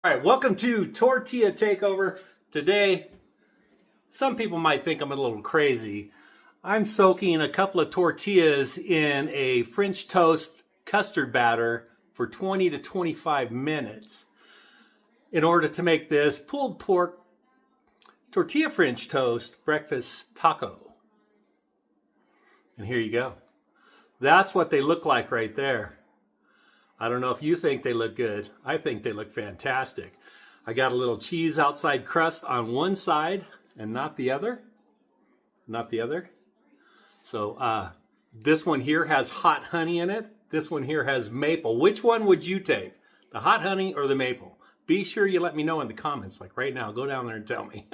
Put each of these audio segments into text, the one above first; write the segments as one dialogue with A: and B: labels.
A: All right, welcome to Tortilla Takeover. Today, some people might think I'm a little crazy. I'm soaking a couple of tortillas in a French toast custard batter for 20 to 25 minutes in order to make this pulled pork tortilla French toast breakfast taco. And here you go. That's what they look like right there. I don't know if you think they look good. I think they look fantastic. I got a little cheese outside crust on one side and not the other. Not the other. So this one here has hot honey in it. This one here has maple. Which one would you take? The hot honey or the maple? Be sure you let me know in the comments, like right now. Go down there and tell me.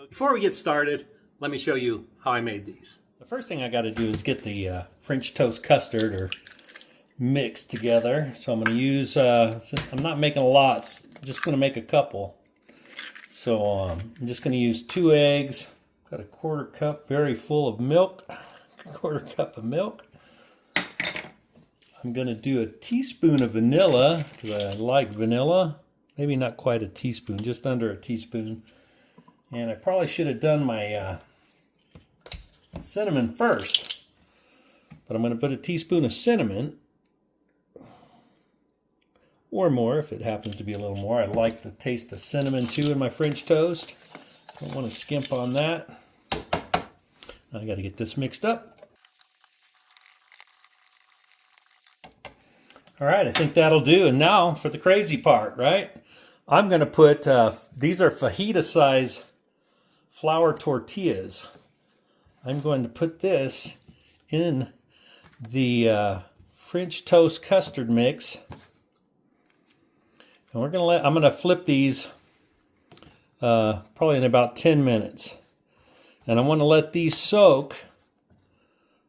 A: Before we get started, let me show you how I made these. The first thing I got to do is get the French toast custard or mixed together. So I'm going to use, since I'm not making lots, I'm just going to make a couple. So I'm just going to use 2 eggs, got a 1/4 cup very full of milk, 1/4 cup of milk. I'm going to do a teaspoon of vanilla because I like vanilla. Maybe not quite a teaspoon, just under a teaspoon. And I probably should have done my cinnamon first. But I'm going to put a teaspoon of cinnamon. Or more if it happens to be a little more. I like the taste of cinnamon too in my French toast. Don't want to skimp on that. I got to get this mixed up. All right, I think that'll do. And now for the crazy part, right? I'm going to put, these are fajita size flour tortillas. I'm going to put this in the French toast custard mix. And I'm going to flip these probably in about 10 minutes. And I want to let these soak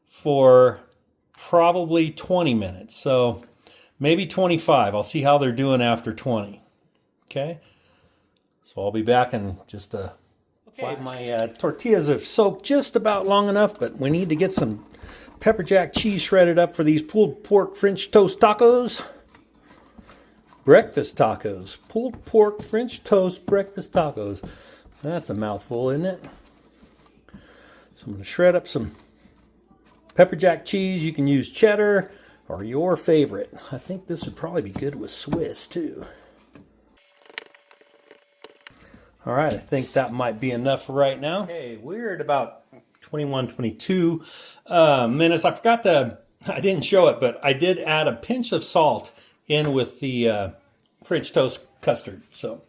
A: for probably 20 minutes. So maybe 25. I'll see how they're doing after 20. Okay? So I'll be back in just a flash. My tortillas have soaked just about long enough, but we need to get some pepper jack cheese shredded up for these pulled pork French toast tacos. Breakfast tacos. Pulled pork French toast breakfast tacos. That's a mouthful, isn't it? So I'm going to shred up some pepper jack cheese. You can use cheddar or your favorite. I think this would probably be good with Swiss too. All right, I think that might be enough right now. Okay, we're at about 21, 22 minutes. I forgot I didn't show it, but I did add a pinch of salt in with the French toast custard. So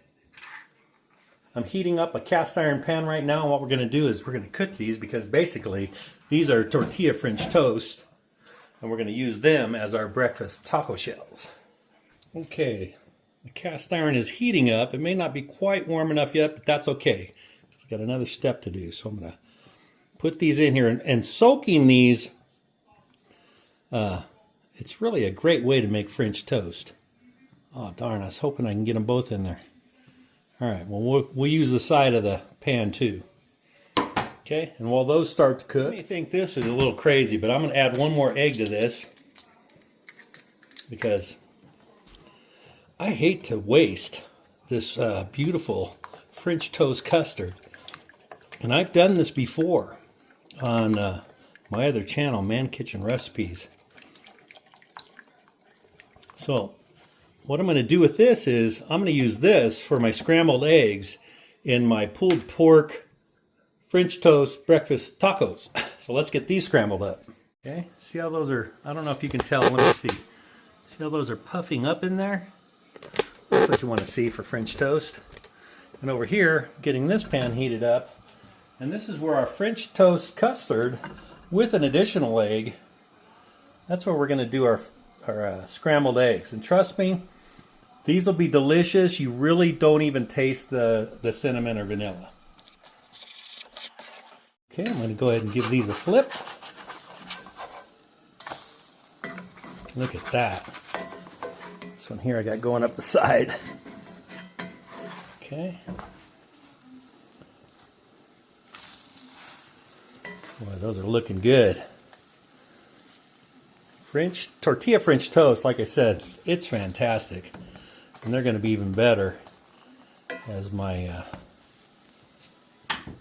A: I'm heating up a cast iron pan right now, and what we're going to do is we're going to cook these because basically these are tortilla French toast, and we're going to use them as our breakfast taco shells. Okay, the cast iron is heating up. It may not be quite warm enough yet, but that's okay. I've got another step to do, so I'm going to put these in here and soaking these. It's really a great way to make French toast. Oh, darn, I was hoping I can get them both in there. All right, well, we'll use the side of the pan too. Okay, and while those start to cook, you may think this is a little crazy, but I'm going to add one more egg to this because I hate to waste this beautiful French toast custard. And I've done this before on my other channel, Man Kitchen Recipes. So what I'm going to do with this is I'm going to use this for my scrambled eggs in my pulled pork French toast breakfast tacos. So let's get these scrambled up. Okay, see how those are, I don't know if you can tell, let me see. See how those are puffing up in there? That's what you want to see for French toast. And over here, getting this pan heated up. And this is where our French toast custard with an additional egg, that's where we're going to do our scrambled eggs. And trust me, these will be delicious. You really don't even taste the cinnamon or vanilla. Okay, I'm going to go ahead and give these a flip. Look at that. This one here I got going up the side. Okay. Boy, those are looking good. Tortilla French toast, like I said, it's fantastic. And they're going to be even better as my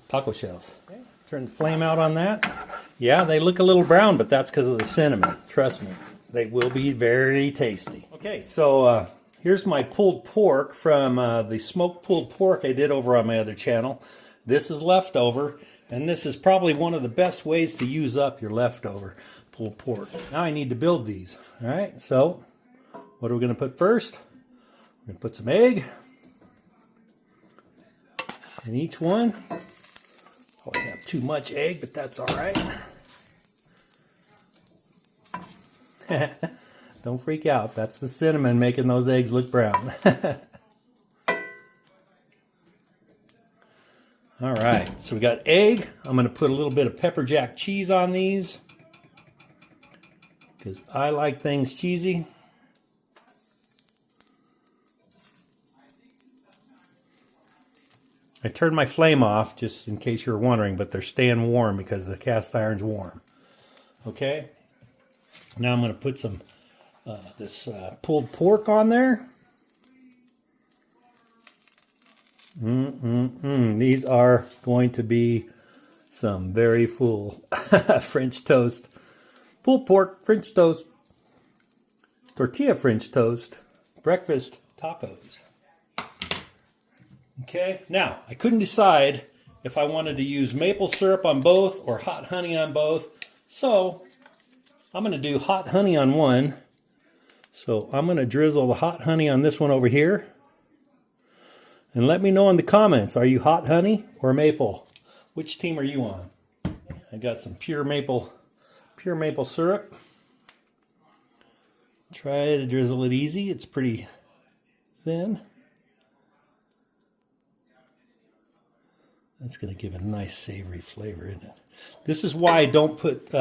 A: taco shells. Okay. Turn the flame out on that. Yeah, they look a little brown, but that's because of the cinnamon. Trust me, they will be very tasty. Okay, so here's my pulled pork from the smoked pulled pork I did over on my other channel. This is leftover, and this is probably one of the best ways to use up your leftover pulled pork. Now I need to build these. All right, so what are we going to put first? We're going to put some egg in each one. Oh, I have too much egg, but that's all right. Don't freak out. That's the cinnamon making those eggs look brown. All right, so we got egg. I'm going to put a little bit of pepper jack cheese on these because I like things cheesy. I turned my flame off just in case you were wondering, but they're staying warm because the cast iron's warm. Okay, now I'm going to put some this pulled pork on there. These are going to be some very full French toast, pulled pork, French toast, tortilla French toast, breakfast tacos. Okay, now I couldn't decide if I wanted to use maple syrup on both or hot honey on both, so I'm going to do hot honey on one. So I'm going to drizzle the hot honey on this one over here. And let me know in the comments, are you hot honey or maple? Which team are you on? I got some pure maple syrup. Try to drizzle it easy. It's pretty thin. That's going to give a nice savory flavor in it. This is why I don't put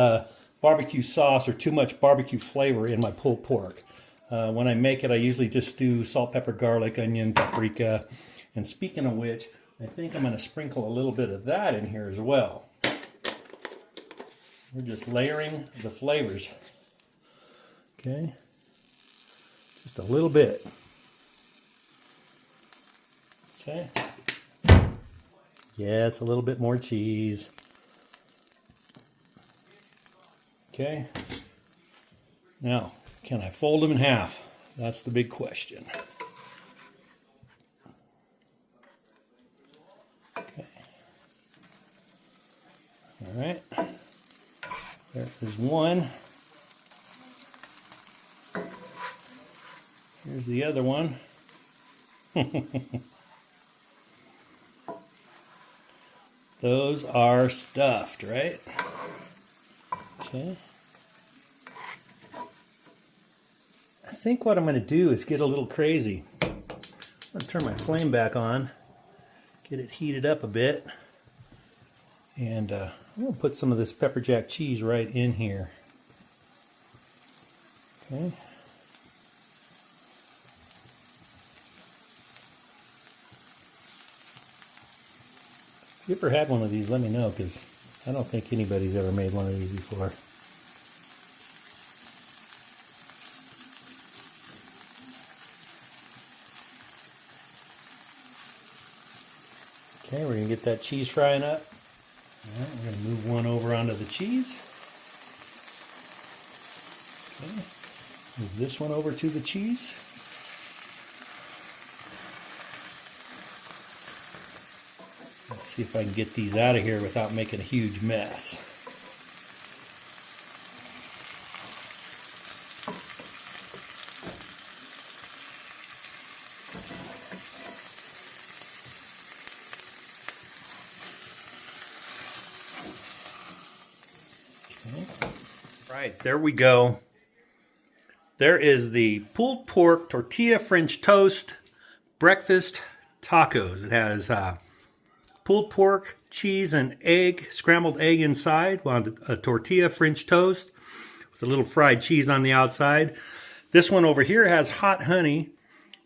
A: barbecue sauce or too much barbecue flavor in my pulled pork. When I make it, I usually just do salt, pepper, garlic, onion, paprika. And speaking of which, I think I'm going to sprinkle a little bit of that in here as well. We're just layering the flavors. Okay. Just a little bit. Okay. Yes, a little bit more cheese. Okay. Now, can I fold them in half? That's the big question. Okay. All right. There is one. Here's the other one. Those are stuffed, right? Okay. I think what I'm going to do is get a little crazy. I'm going to turn my flame back on, get it heated up a bit, and I'm going to put some of this pepper jack cheese right in here. Okay. If you ever had one of these, let me know, because I don't think anybody's ever made one of these before. Okay, we're going to get that cheese frying up. All right, we're going to move one over onto the cheese. Okay, move this one over to the cheese. Let's see if I can get these out of here without making a huge mess. Okay. Right, there we go. There is the pulled pork tortilla French toast breakfast tacos. It has pulled pork, cheese, and egg, scrambled egg inside, on a tortilla French toast with a little fried cheese on the outside. This one over here has hot honey.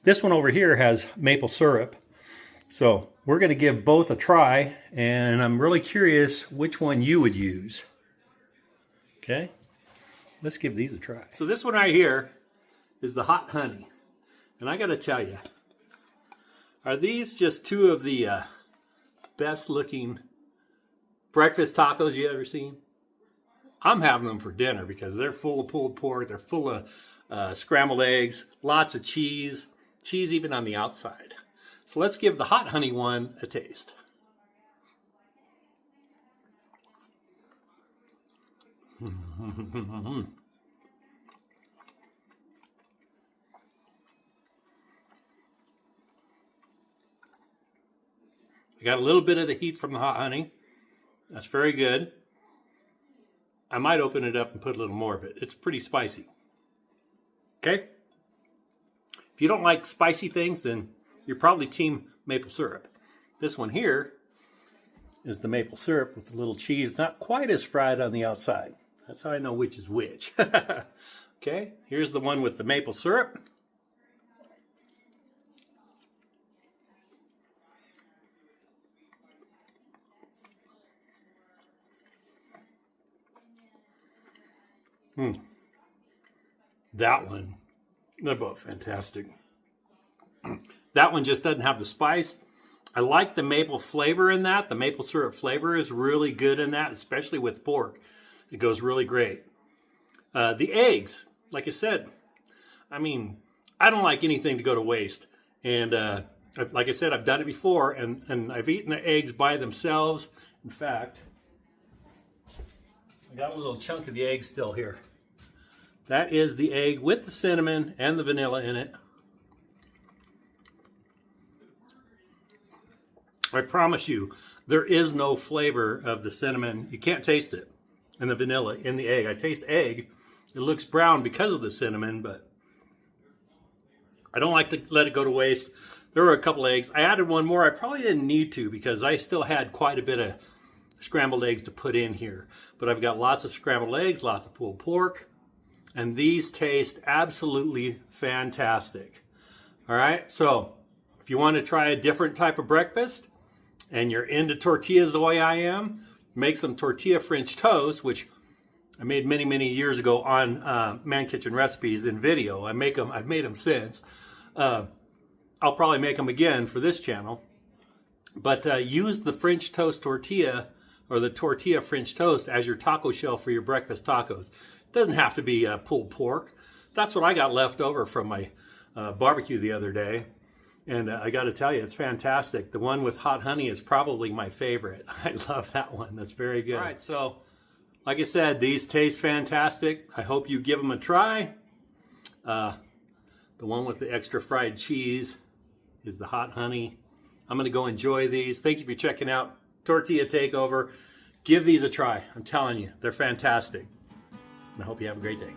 A: This one over here has maple syrup. So we're going to give both a try, and I'm really curious which one you would use. Okay, let's give these a try. So this one right here is the hot honey. And I got to tell you, are these just two of the best looking breakfast tacos you ever seen? I'm having them for dinner because they're full of pulled pork. They're full of scrambled eggs, lots of cheese even on the outside. So let's give the hot honey one a taste. I got a little bit of the heat from the hot honey. That's very good. I might open it up and put a little more, but it's pretty spicy. Okay? If you don't like spicy things, then you're probably team maple syrup. This one here is the maple syrup with a little cheese, not quite as fried on the outside. That's how I know which is which. Okay, here's the one with the maple syrup. That one, they're both fantastic. That one just doesn't have the spice. I like the maple flavor in that. The maple syrup flavor is really good in that, especially with pork. It goes really great. The eggs, like I said, I mean, I don't like anything to go to waste. And like I said, I've done it before, and I've eaten the eggs by themselves. In fact, I got a little chunk of the egg still here. That is the egg with the cinnamon and the vanilla in it. I promise you, there is no flavor of the cinnamon. You can't taste it. And the vanilla in the egg. I taste egg. It looks brown because of the cinnamon, but I don't like to let it go to waste. There were a couple eggs. I added one more. I probably didn't need to because I still had quite a bit of scrambled eggs to put in here. But I've got lots of scrambled eggs, lots of pulled pork, and these taste absolutely fantastic. All right, so if you want to try a different type of breakfast and you're into tortillas the way I am, make some tortilla French toast, which I made many, many years ago on Man Kitchen Recipes in video. I've made them since. I'll probably make them again for this channel. But use the French toast tortilla or the tortilla French toast as your taco shell for your breakfast tacos. It doesn't have to be pulled pork. That's what I got left over from my barbecue the other day. And I got to tell you, it's fantastic. The one with hot honey is probably my favorite. I love that one. That's very good. All right, so like I said, these taste fantastic. I hope you give them a try. The one with the extra fried cheese is the hot honey. I'm going to go enjoy these. Thank you for checking out Tortilla Takeover. Give these a try. I'm telling you, they're fantastic. And I hope you have a great day.